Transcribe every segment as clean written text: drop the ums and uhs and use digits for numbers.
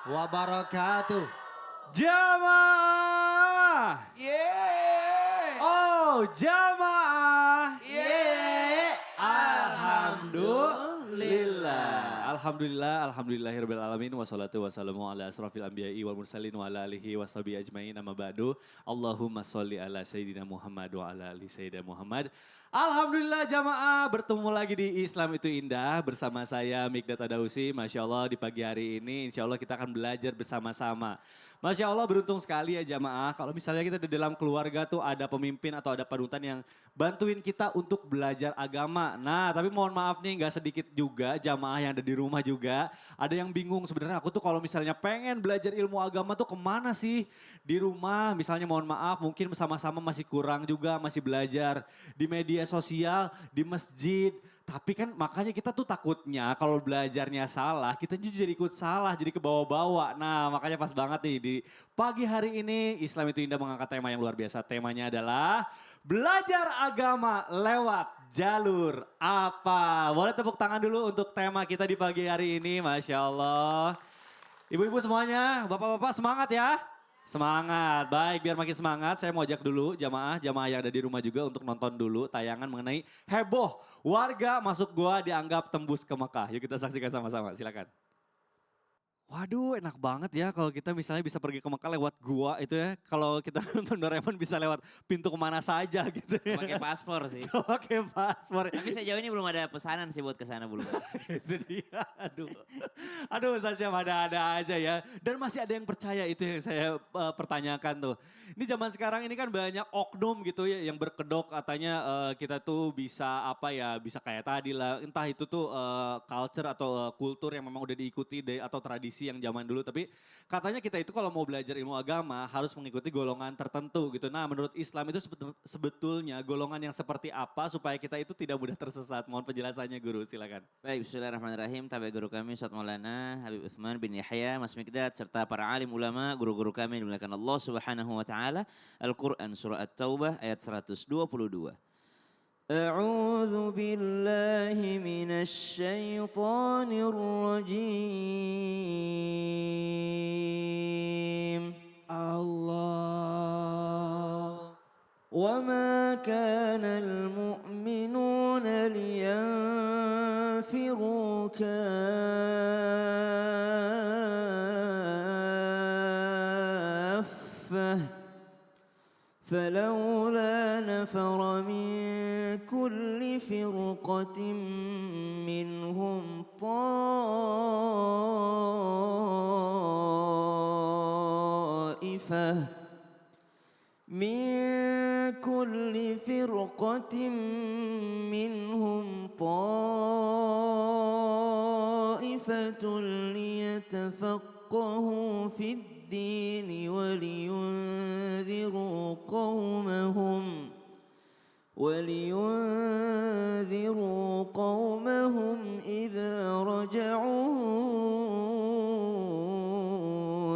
wabarakatuh. Jamaah. Yeay. Oh, jamaah. Yeay. Alhamdulillah. Alhamdulillahirabbil alamin wassalatu wassalamu ala asrofil anbiya'i wal mursalin wa ala alihi washabihi ajmain amma ba'du. Allahumma sholli ala sayyidina Muhammad wa ala ali sayyidina Muhammad. Alhamdulillah jamaah bertemu lagi di Islam itu Indah bersama saya Mikdad Adausi. Masya Allah di pagi hari ini insya Allah kita akan belajar bersama-sama. Masya Allah beruntung sekali ya jamaah kalau misalnya kita di dalam keluarga tuh ada pemimpin atau ada panutan yang bantuin kita untuk belajar agama. Nah tapi mohon maaf nih gak sedikit juga jamaah yang ada di rumah juga. Ada yang bingung sebenarnya aku tuh kalau misalnya pengen belajar ilmu agama tuh kemana sih? Di rumah misalnya mohon maaf mungkin sama-sama masih kurang juga masih belajar di media sosial, di masjid. Tapi kan makanya kita tuh takutnya kalau belajarnya salah, kita juga jadi ikut salah, jadi ke bawah-bawah. Nah makanya pas banget nih di pagi hari ini Islam itu Indah mengangkat tema yang luar biasa. Temanya adalah belajar agama lewat jalur apa. Boleh tepuk tangan dulu untuk tema kita di pagi hari ini, Masya Allah. Ibu-ibu semuanya, bapak-bapak semangat ya. Semangat, baik biar makin semangat saya mau ajak dulu jamaah yang ada di rumah juga untuk nonton dulu tayangan mengenai heboh warga masuk gua dianggap tembus ke Mekah. Yuk kita saksikan sama-sama, silakan. Waduh enak banget ya kalau kita misalnya bisa pergi ke Mekah lewat gua itu ya. Kalau kita nonton Doraemon bisa lewat pintu kemana saja gitu ya. Pakai paspor sih. Pakai paspor. Tapi sejauh ini belum ada pesanan sih buat kesana belum. Itu dia, aduh. Aduh Ustaz Syam ada-ada aja ya. Dan masih ada yang percaya itu yang saya pertanyakan tuh. Ini zaman sekarang ini kan banyak oknum gitu ya yang berkedok katanya kita tuh bisa apa ya, bisa kayak tadi lah. Entah itu tuh culture atau kultur yang memang udah diikuti atau tradisi yang zaman dulu. Tapi katanya kita itu kalau mau belajar ilmu agama harus mengikuti golongan tertentu gitu. Nah menurut Islam itu sebetulnya golongan yang seperti apa supaya kita itu tidak mudah tersesat. Mohon penjelasannya guru silakan. Baik, bismillahirrahmanirrahim. Tabi guru kami Ustaz Maulana Habib Utsman bin Yahya, Mas Mikdad serta para alim ulama, guru-guru kami dimuliakan Allah Subhanahu wa taala. Al-Qur'an surah At-Taubah ayat 122. أعوذ بالله من الشيطان الرجيم Allah. وما كان المؤمنون لينفروا كافة فلولا نفر من كل فرقة منهم طائفة من كل فرقة منهم طائفة ليتفقهوا في الدين ولينذروا قومهم إذا رجعوا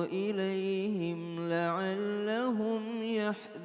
إليهم لعلهم يحذرون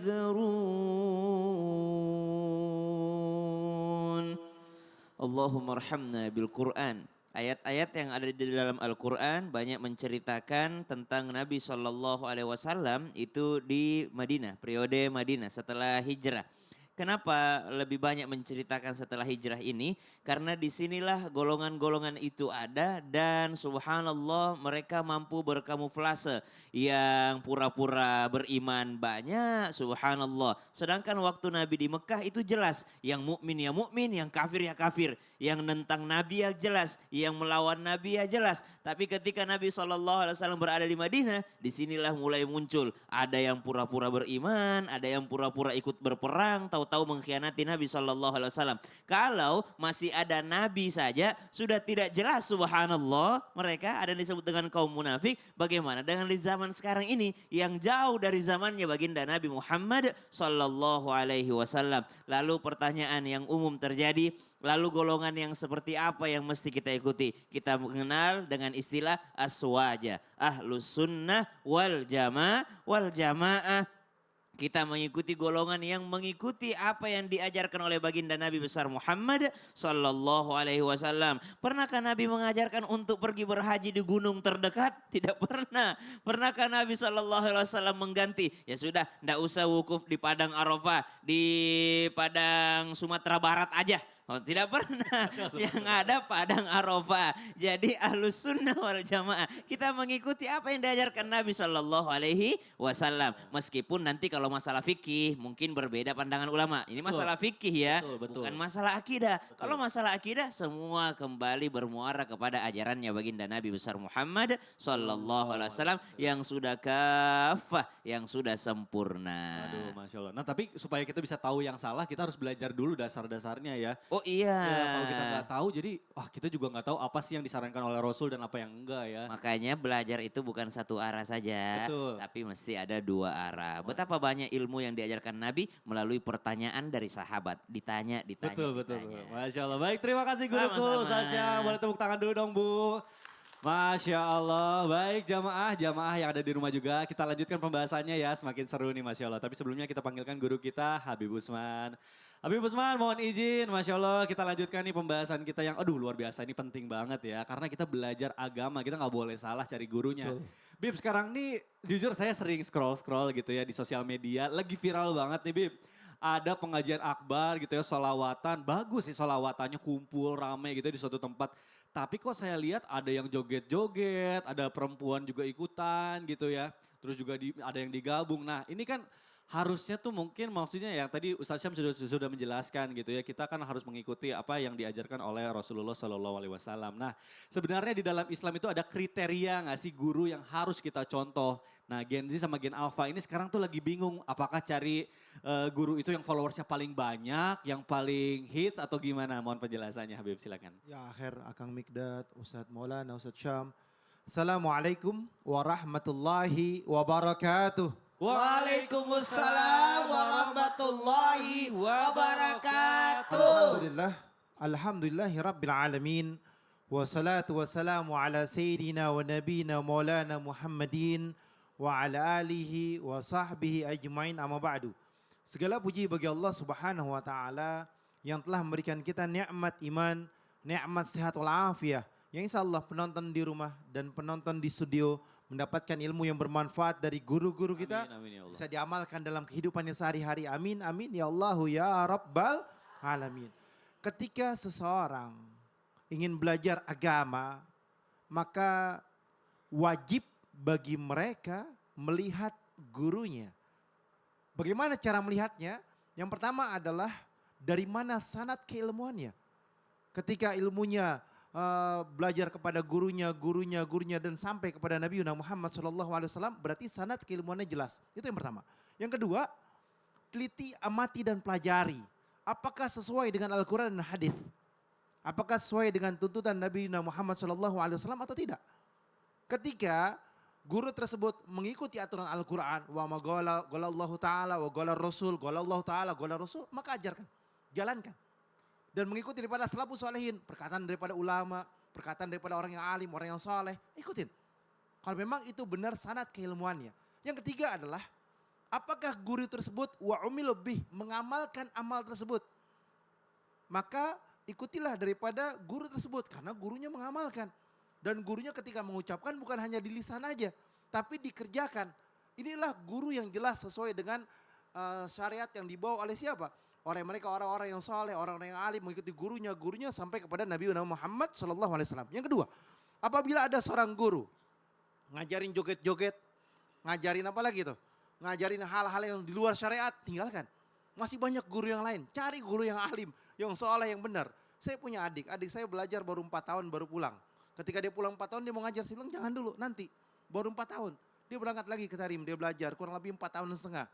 اللهم ارحمنا بالقرآن. Ayat-ayat yang ada di dalam Al-Quran banyak menceritakan tentang Nabi SAW itu di Madinah, periode Madinah setelah hijrah. Kenapa lebih banyak menceritakan setelah hijrah ini? Karena disinilah golongan-golongan itu ada dan subhanallah mereka mampu berkamuflase. Yang pura-pura beriman banyak subhanallah. Sedangkan waktu Nabi di Mekah itu jelas. Yang mukmin ya mukmin, yang kafir ya kafir. Yang nentang Nabi ya jelas, yang melawan Nabi ya jelas. Tapi ketika Nabi SAW berada di Madinah, disinilah mulai muncul. Ada yang pura-pura beriman, ada yang pura-pura ikut berperang, tahu-tahu mengkhianati Nabi SAW. Kalau masih ada Nabi saja, sudah tidak jelas subhanallah. Mereka ada yang disebut dengan kaum munafik. Bagaimana dengan di zaman sekarang ini yang jauh dari zamannya baginda Nabi Muhammad SAW. Lalu pertanyaan yang umum terjadi, lalu golongan yang seperti apa yang mesti kita ikuti? Kita mengenal dengan istilah aswaja. Ahlus sunnah wal jamaah. Kita mengikuti golongan yang mengikuti apa yang diajarkan oleh baginda Nabi besar Muhammad sallallahu alaihi wasallam. Pernahkah Nabi mengajarkan untuk pergi berhaji di gunung terdekat? Tidak pernah. Pernahkah Nabi sallallahu alaihi wasallam mengganti? Ya sudah, tidak usah wukuf di Padang Arafah, di Padang Sumatera Barat aja. Oh, tidak pernah. Yang ada Padang Arafah. Jadi Ahlus Sunnah wal Jamaah. Kita mengikuti apa yang diajarkan Nabi Shallallahu Alaihi Wasallam. Meskipun nanti kalau masalah fikih mungkin berbeda pandangan ulama. Ini masalah fikih ya, Betul. bukan masalah akidah. Kalau masalah akidah semua kembali bermuara kepada ajarannya baginda Nabi besar Muhammad Shallallahu Alaihi Wasallam yang sudah kafah, yang sudah sempurna. Aduh, Masya Allah. Nah tapi supaya kita bisa tahu yang salah, kita harus belajar dulu dasar-dasarnya ya. Oh iya. Ya, kalau kita nggak tahu, jadi wah kita juga nggak tahu apa sih yang disarankan oleh Rasul dan apa yang enggak ya. Makanya belajar itu bukan satu arah saja, Betul. tapi mesti ada dua arah. Betapa banyak ilmu yang diajarkan Nabi melalui pertanyaan dari sahabat. Ditanya. Betul. ditanya. Masya Allah. Baik, terima kasih guruku. Sama-sama. Saja boleh tepuk tangan dulu dong Bu. Masya Allah. Baik jamaah yang ada di rumah juga. Kita lanjutkan pembahasannya ya. Semakin seru nih Masya Allah. Tapi sebelumnya kita panggilkan guru kita Habib Usman. Habib Usman mohon izin, Masya Allah kita lanjutkan nih pembahasan kita yang aduh luar biasa ini penting banget ya. Karena kita belajar agama, kita nggak boleh salah cari gurunya. Bib sekarang nih jujur saya sering scroll gitu ya di sosial media. Lagi viral banget nih Bib. Ada pengajian akbar gitu ya, solawatan. Bagus sih solawatannya kumpul rame gitu ya di suatu tempat. Tapi kok saya lihat ada yang joget-joget, ada perempuan juga ikutan gitu ya. Terus juga ada yang digabung. Nah ini kan harusnya tuh mungkin maksudnya ya tadi Ustaz Syam sudah menjelaskan gitu ya. Kita kan harus mengikuti apa yang diajarkan oleh Rasulullah Shallallahu Alaihi Wasallam. Nah sebenarnya di dalam Islam itu ada kriteria nggak sih guru yang harus kita contoh. Nah Gen Z sama Gen Alpha ini sekarang tuh lagi bingung apakah cari guru itu yang followersnya paling banyak, yang paling hits atau gimana? Mohon penjelasannya Habib silakan. Ya akhir Akang Mikdad, Ustadz Maulana, Ustadz Syam. Assalamualaikum warahmatullahi wabarakatuh. Waalaikumsalam warahmatullahi wabarakatuh. Alhamdulillahi Rabbil Alamin. Wassalatu wassalamu ala Sayyidina wa Nabina Maulana Muhammadin wa ala alihi wa sahbihi ajmain amma ba'du. Segala puji bagi Allah Subhanahu wa taala yang telah memberikan kita nikmat iman, nikmat sehat wal afiyah. Yang insyaallah penonton di rumah dan penonton di studio mendapatkan ilmu yang bermanfaat dari guru-guru kita. Amin, ya Allah. Bisa diamalkan dalam kehidupannya sehari-hari. Amin, amin. Ya Allahu ya Rabbal Alamin. Ketika seseorang ingin belajar agama, maka wajib bagi mereka melihat gurunya. Bagaimana cara melihatnya? Yang pertama adalah dari mana sanad keilmuannya. Ketika ilmunya belajar kepada gurunya dan sampai kepada Nabi Muhammad SAW, berarti sanad keilmuannya jelas. Itu yang pertama. Yang kedua, teliti, amati dan pelajari. Apakah sesuai dengan Al-Quran dan hadis? Apakah sesuai dengan tuntutan Nabi Muhammad SAW atau tidak? Ketika guru tersebut mengikuti aturan Al-Quran, wa ma qala Allah Ta'ala wa qala Rasul, qala Allah Ta'ala, qala Rasul, maka ajarkan, jalankan. Dan mengikuti daripada salafus salihin, perkataan daripada ulama, perkataan daripada orang yang alim, orang yang saleh, ikutin. Kalau memang itu benar sanad keilmuannya. Yang ketiga adalah, apakah guru tersebut wa'umil lebih mengamalkan amal tersebut. Maka ikutilah daripada guru tersebut, karena gurunya mengamalkan. Dan gurunya ketika mengucapkan bukan hanya di lisan aja, tapi dikerjakan. Inilah guru yang jelas sesuai dengan syariat yang dibawa oleh siapa? Orang-orang yang saleh, orang-orang yang alim mengikuti gurunya sampai kepada Nabi Muhammad SAW. Yang kedua, apabila ada seorang guru ngajarin joget-joget, ngajarin apa lagi tuh? Ngajarin hal-hal yang di luar syariat, tinggalkan. Masih banyak guru yang lain, cari guru yang alim, yang saleh, yang benar. Saya punya adik saya belajar baru 4 tahun baru pulang. Ketika dia pulang 4 tahun dia mau ngajar, saya bilang jangan dulu, nanti. Baru 4 tahun, dia berangkat lagi ke Tarim, dia belajar kurang lebih 4 tahun setengah.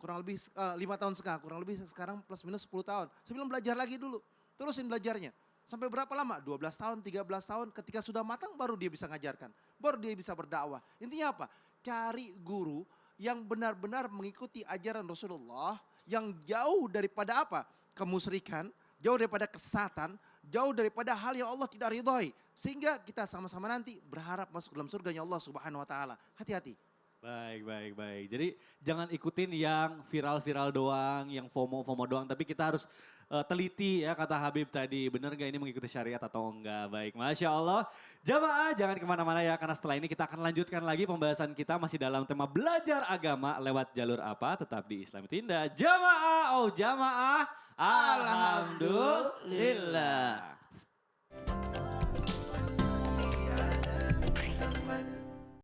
Kurang lebih 5 tahun setengah, kurang lebih sekarang plus minus 10 tahun. Saya bilang belajar lagi dulu, terusin belajarnya. Sampai berapa lama? 12 tahun, 13 tahun, ketika sudah matang baru dia bisa ngajarkan. Baru dia bisa berdakwah. Intinya apa? Cari guru yang benar-benar mengikuti ajaran Rasulullah, yang jauh daripada apa? Kemusyrikan, jauh daripada kesesatan, jauh daripada hal yang Allah tidak ridhoi. Sehingga kita sama-sama nanti berharap masuk dalam surganya Allah Subhanahu wa taala. Hati-hati. Baik, baik, baik. Jadi jangan ikutin yang viral-viral doang, yang FOMO-FOMO doang. Tapi kita harus teliti ya kata Habib tadi. Bener gak ini mengikuti syariat atau enggak? Baik, Masya Allah. Jamaah jangan kemana-mana ya. Karena setelah ini kita akan lanjutkan lagi pembahasan kita masih dalam tema belajar agama lewat jalur apa. Tetap di Islam Tinda. Jamaah, oh jamaah. Alhamdulillah. Alhamdulillah.